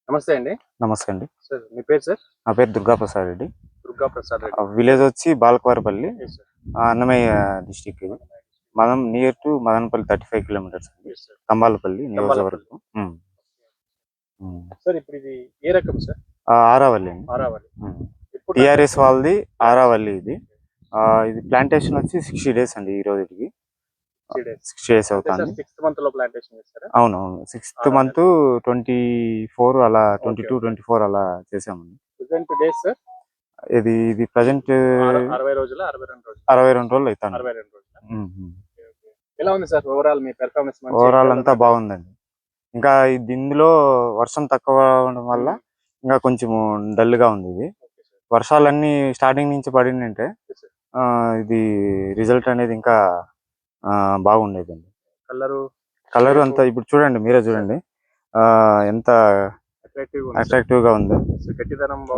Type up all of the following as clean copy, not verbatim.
నమస్తే అండి. నమస్తే అండి. సార్ మీ పేరు సార్? నా పేరు దుర్గాప్రసాద్ రెడ్డి. దుర్గాప్రసాద్ రెడ్డి. విలేజ్ వచ్చి Balakavaripalli, yes sir. Annamayya district ఇది. మనం నియర్ టు మదనపల్లి 35 కిలోమీటర్స్ అండి. Yes sir. తంబాలపల్లి తంబాలపల్లి. నియోజకవర్గం. సార్ ఇప్పుడు ఇది ఏ రకం సార్? ఆరావల్లి అండి. ఆరావళి. ఎప్పుడు టీఆర్ఎస్ వాళ్ళది ఆరావల్లి ఇది. ఇది ప్లాంటేషన్ వచ్చి 60 డేస్ అండి ఈ రోజుకి. 60 డేస్. 60 డేస్ అవుతుంది. 6th మంత్ లో ప్లాంటేషన్ చేస్తారా? అవునవును. 6th మంత్ 24 అలా 22, 24 అలా చేసామండి. Present days sir? ఇది ప్రజెంట్ 60 రోజుల 62 రోజులు? 62 రోజులు అవుతాను. 62 రోజులు. ఎలా ఉంది సార్ ఓవరాల్ మీ పెర్ఫార్మెన్స్? ఓవరాల్ అంతా బాగుందండి. ఇంకా ఇందులో వర్షం తక్కువ అవడం వల్ల ఇంకా కొంచెం డల్ గా ఉంది. ఇది వర్షాలన్నీ స్టార్టింగ్ నుంచి పడిందంటే ఇది రిజల్ట్ అనేది ఇంకా బాగుండేదండి. కలర్ అంతా ఇప్పుడు చూడండి, మీరే చూడండి ఎంత అట్రాక్టివ్ గా ఉంది.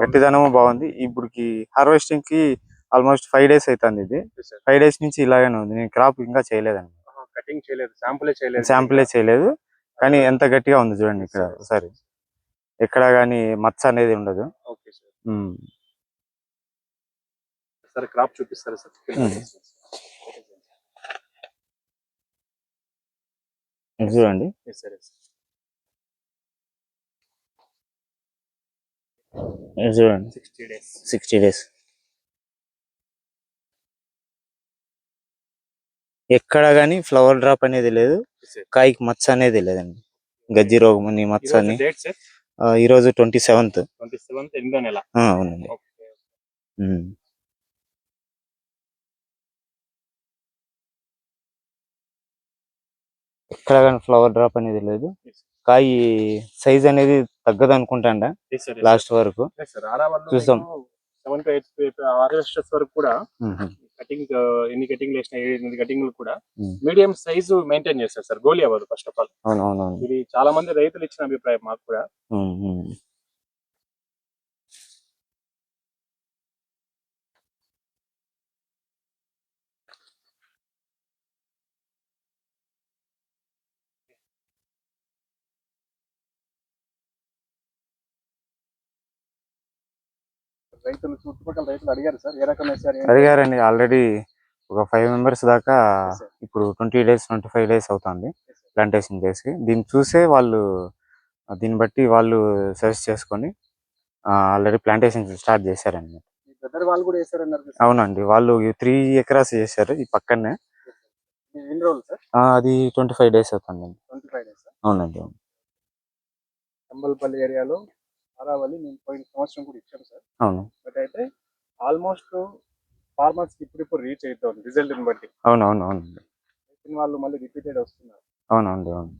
గట్టిదనము బాగుంది. ఇప్పుడుకి హార్వెస్టింగ్ కి ఆల్మోస్ట్ 5 డేస్ అవుతుంది. ఇది 5 డేస్ నుంచి ఇలాగనే ఉంది. నేను క్రాప్ ఇంకా చేయలేదండి. కటింగ్ చేయలేదు, శాంపులే చేయలేదు. కానీ ఎంత గట్టిగా ఉంది చూడండి. ఇక్కడ ఒకసారి ఎక్కడ గానీ మచ్చ అనేది ఉండదు. సరే క్రాప్ చూపిస్తారా సార్? చూడండి. చూడండి 60 డేస్. ఎక్కడ గానీ ఫ్లవర్ డ్రాప్ అనేది లేదు, కాయకి మచ్చ అనేది లేదండి. గజ్జి రోగం అని మచ్చ అని. ఈరోజు 27th. అవునండి. ఎక్కడ కానీ ఫ్లవర్ డ్రాప్ అనేది లేదు. కాయ సైజ్ అనేది తగ్గదు అనుకుంటాండా లాస్ట్ వరకు చూస్తాం. 7 to 8 హార్వెస్టర్స్ వరకు కూడా కటింగ్ ఎన్ని కటింగ్ వేసిన 8 కటింగ్ కూడా మీడియం సైజు మెయింటైన్ చేస్తారు సార్. గోలీ అవ్వదు ఫస్ట్ ఆఫ్ ఆల్. ఇది చాలా మంది రైతులు ఇచ్చిన అభిప్రాయం మాకు కూడా. రైతులు చుట్టుపక్కల రైతులు అడిగారు సార్ ఏ రకం వేసారు? అడిగారండి. ఆల్రెడీ ఒక 5 మెంబర్స్ దాకా ఇప్పుడు 20 డేస్ 25 డేస్ అవుతుంది ప్లాంటేషన్ చేసి. దీన్ని చూసే వాళ్ళు దీన్ని బట్టి వాళ్ళు సజెస్ట్ చేసుకొని ఆల్రెడీ ప్లాంటేషన్ స్టార్ట్ చేశారండి. వాళ్ళు కూడా వేసారన్నారు. అవునండి, వాళ్ళు 3 acres చేశారు ఈ పక్కనే. ఎన్ని రోజులు సార్? అది 25 డేస్ అవుతుంది. 25 డేస్. అవునండి. తంబలపల్లి ఏరియాలో ఆరావళి నేను పోయిన సంవత్సరం కూడా ఇచ్చాను సార్. అవును. బట్ అయితే ఆల్మోస్ట్ ఫార్మర్స్ ఇప్పుడు రీచ్ అవుతుంది రిజల్ట్ ని బట్టి. అవునవును. వాళ్ళు మళ్ళీ రిపీటెడ్ వస్తున్నారు. అవునండి. అవును.